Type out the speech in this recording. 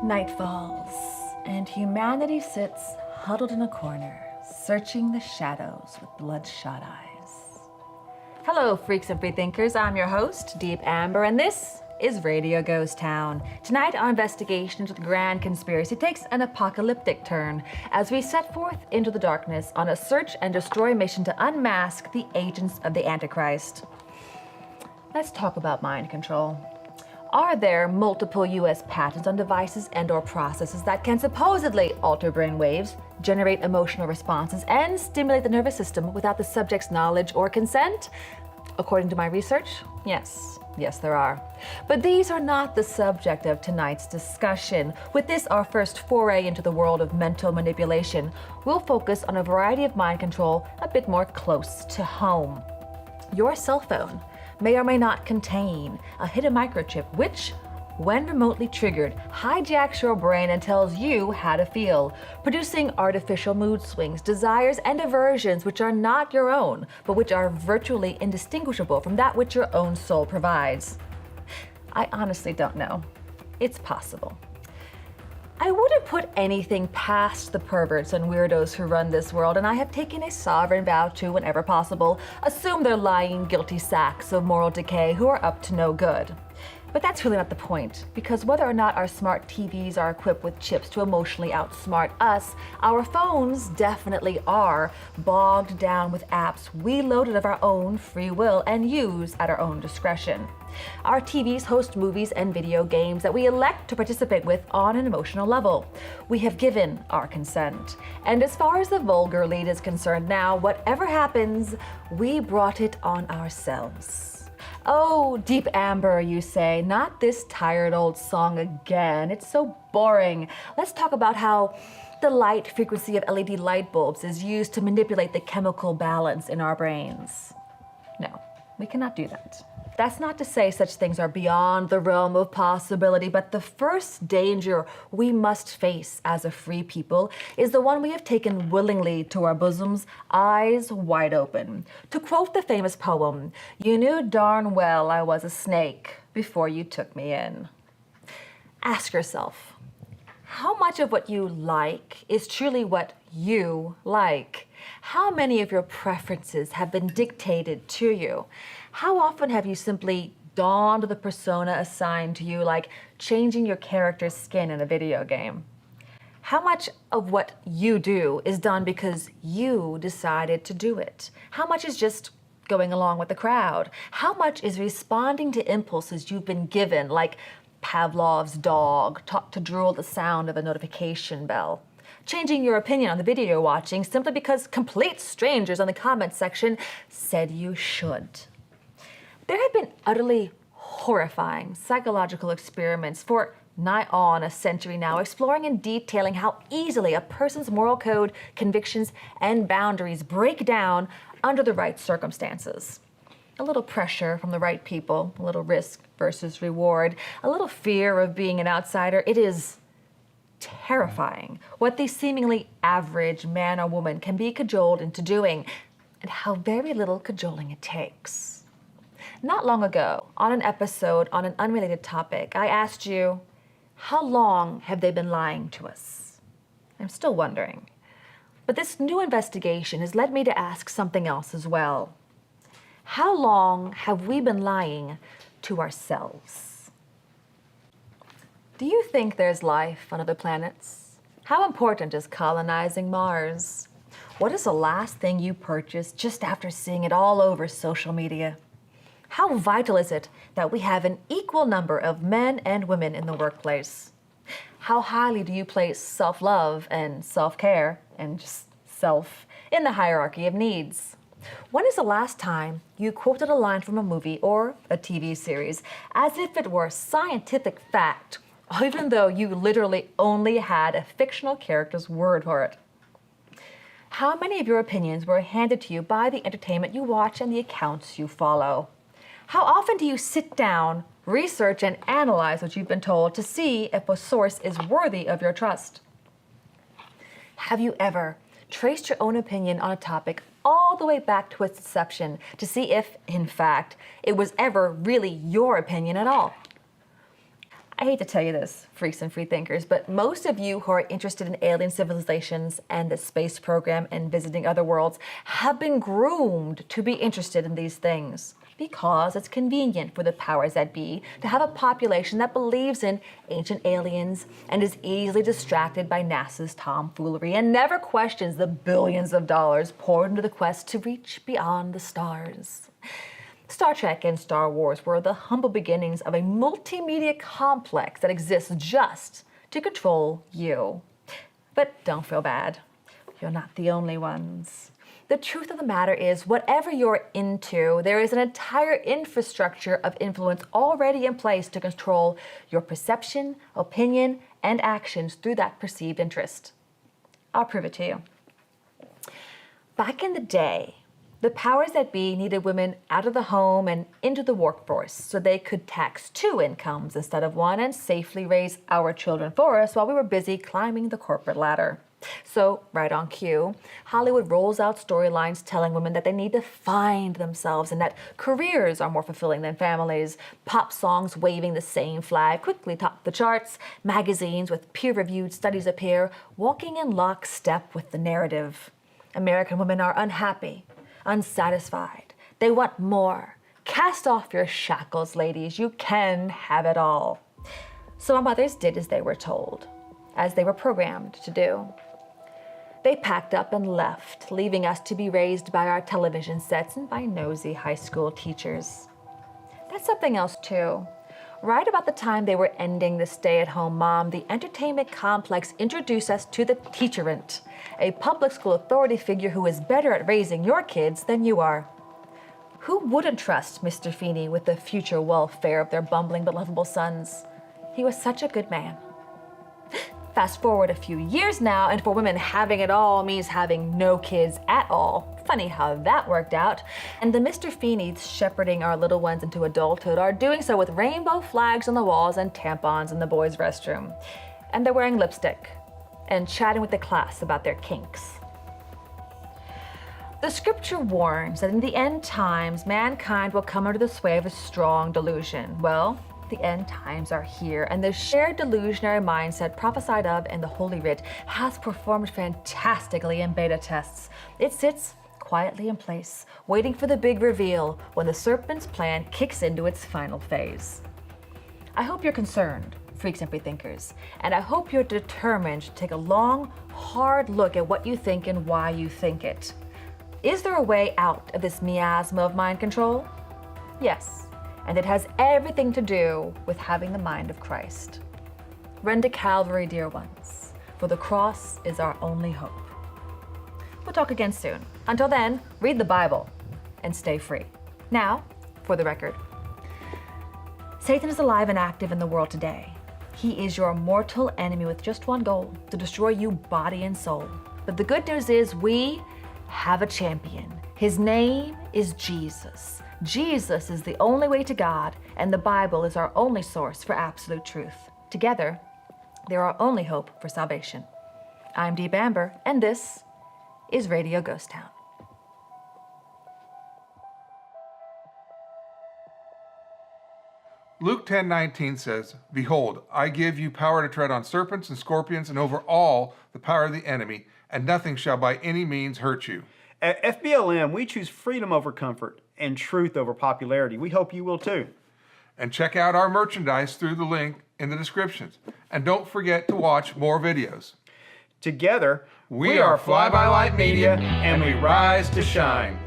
Night falls, and humanity sits huddled in a corner, searching the shadows with bloodshot eyes. Hello, freaks and freethinkers. I'm your host, Deep Amber, and this is Radio Ghost Town. Tonight, our investigation into the grand conspiracy takes an apocalyptic turn as we set forth into the darkness on a search and destroy mission to unmask the agents of the Antichrist. Let's talk about mind control. Are there multiple U.S. patents on devices and/or processes that can supposedly alter brain waves, generate emotional responses, and stimulate the nervous system without the subject's knowledge or consent? According to my research, yes, there are. But these are not the subject of tonight's discussion. With this, our first foray into the world of mental manipulation, we'll focus on a variety of mind control a bit more close to home. Your cell phone may or may not contain a hidden microchip which, when remotely triggered, hijacks your brain and tells you how to feel, producing artificial mood swings, desires, and aversions which are not your own, but which are virtually indistinguishable from that which your own soul provides. I honestly don't know. It's possible. I wouldn't put anything past the perverts and weirdos who run this world, and I have taken a sovereign vow to, whenever possible, assume they're lying, guilty sacks of moral decay who are up to no good. But that's really not the point, because whether or not our smart TVs are equipped with chips to emotionally outsmart us, our phones definitely are bogged down with apps we loaded of our own free will and use at our own discretion. Our TVs host movies and video games that we elect to participate with on an emotional level. We have given our consent. And as far as the vulgar lead is concerned now, whatever happens, we brought it on ourselves. Oh, Deep Amber, you say, not this tired old song again. It's so boring. Let's talk about how the light frequency of LED light bulbs is used to manipulate the chemical balance in our brains. No, we cannot do that. That's not to say such things are beyond the realm of possibility, but the first danger we must face as a free people is the one we have taken willingly to our bosoms, eyes wide open. To quote the famous poem, "You knew darn well I was a snake before you took me in." Ask yourself, how much of what you like is truly what you like? How many of your preferences have been dictated to you? How often have you simply donned the persona assigned to you, like changing your character's skin in a video game? How much of what you do is done because you decided to do it? How much is just going along with the crowd? How much is responding to impulses you've been given, like Pavlov's dog, taught to drool at the sound of a notification bell? Changing your opinion on the video you're watching simply because complete strangers on the comment section said you should. There have been utterly horrifying psychological experiments for nigh on a century now, exploring and detailing how easily a person's moral code, convictions, and boundaries break down under the right circumstances. A little pressure from the right people, a little risk versus reward, a little fear of being an outsider. It is terrifying what the seemingly average man or woman can be cajoled into doing, and how very little cajoling it takes. Not long ago, on an episode on an unrelated topic, I asked you, how long have they been lying to us? I'm still wondering. But this new investigation has led me to ask something else as well. How long have we been lying to ourselves? Do you think there's life on other planets? How important is colonizing Mars? What is the last thing you purchased just after seeing it all over social media? How vital is it that we have an equal number of men and women in the workplace? How highly do you place self-love and self-care and just self in the hierarchy of needs? When is the last time you quoted a line from a movie or a TV series as if it were scientific fact, even though you literally only had a fictional character's word for it? How many of your opinions were handed to you by the entertainment you watch and the accounts you follow? How often do you sit down, research, and analyze what you've been told to see if a source is worthy of your trust? Have you ever traced your own opinion on a topic all the way back to its inception to see if, in fact, it was ever really your opinion at all? I hate to tell you this, freaks and free thinkers, but most of you who are interested in alien civilizations and the space program and visiting other worlds have been groomed to be interested in these things because it's convenient for the powers that be to have a population that believes in ancient aliens and is easily distracted by NASA's tomfoolery and never questions the billions of dollars poured into the quest to reach beyond the stars. Star Trek and Star Wars were the humble beginnings of a multimedia complex that exists just to control you. But don't feel bad. You're not the only ones. The truth of the matter is, whatever you're into, there is an entire infrastructure of influence already in place to control your perception, opinion, and actions through that perceived interest. I'll prove it to you. Back in the day, the powers that be needed women out of the home and into the workforce so they could tax 2 incomes instead of 1 and safely raise our children for us while we were busy climbing the corporate ladder. So, right on cue, Hollywood rolls out storylines telling women that they need to find themselves and that careers are more fulfilling than families. Pop songs waving the same flag quickly top the charts. Magazines with peer-reviewed studies appear, walking in lockstep with the narrative. American women are unhappy, unsatisfied. They want more. Cast off your shackles, ladies. You can have it all. So our mothers did as they were told, as they were programmed to do. They packed up and left, leaving us to be raised by our television sets and by nosy high school teachers. That's something else too. Right about the time they were ending the stay-at-home mom, the entertainment complex introduced us to the teacherant, a public school authority figure who is better at raising your kids than you are. Who wouldn't trust Mr. Feeney with the future welfare of their bumbling but lovable sons? He was such a good man. Fast forward a few years now, and for women, having it all means having no kids at all. Funny how that worked out. And the Mr. Feeneys shepherding our little ones into adulthood are doing so with rainbow flags on the walls and tampons in the boys' restroom. And they're wearing lipstick and chatting with the class about their kinks. The scripture warns that in the end times, mankind will come under the sway of a strong delusion. Well, the end times are here, and the shared delusionary mindset prophesied of in the Holy Writ has performed fantastically in beta tests. It sits quietly in place, waiting for the big reveal when the serpent's plan kicks into its final phase. I hope you're concerned, freaks and freethinkers, and I hope you're determined to take a long, hard look at what you think and why you think it. Is there a way out of this miasma of mind control? Yes. And it has everything to do with having the mind of Christ. Run to Calvary, dear ones, for the cross is our only hope. We'll talk again soon. Until then, read the Bible and stay free. Now, for the record. Satan is alive and active in the world today. He is your mortal enemy with just one goal, to destroy you body and soul. But the good news is we have a champion. His name is Jesus. Jesus is the only way to God, and the Bible is our only source for absolute truth. Together, they're our only hope for salvation. I'm Deep Amber, and this is Radio Ghost Town. Luke 10:19 says, "Behold, I give you power to tread on serpents and scorpions and over all the power of the enemy, and nothing shall by any means hurt you." At FBLM, we choose freedom over comfort and truth over popularity. We hope you will too. And check out our merchandise through the link in the descriptions. And don't forget to watch more videos. Together, We are Fly By Light Media, and we rise to shine.